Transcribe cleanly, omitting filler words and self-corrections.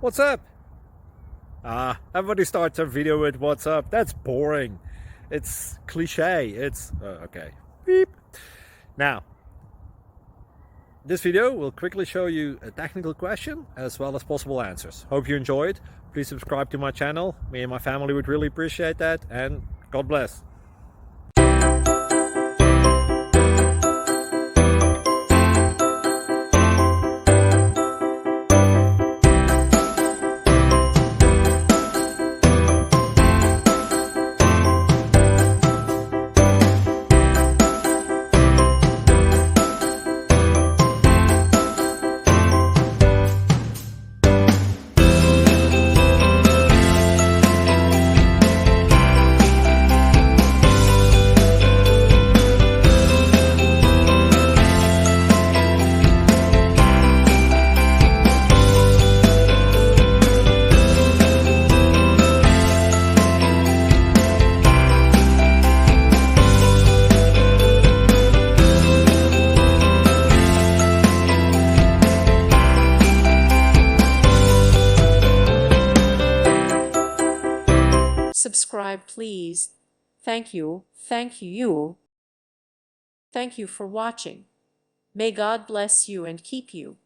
What's up? Everybody starts a video with what's up. That's boring. It's cliche. It's okay. Beep. Now, this video will quickly show you a technical question as well as possible answers. Hope you enjoyed. Please subscribe to my channel. Me and my family would really appreciate that, and God bless. Subscribe, please. Thank you. Thank you. Thank you for watching. May God bless you and keep you.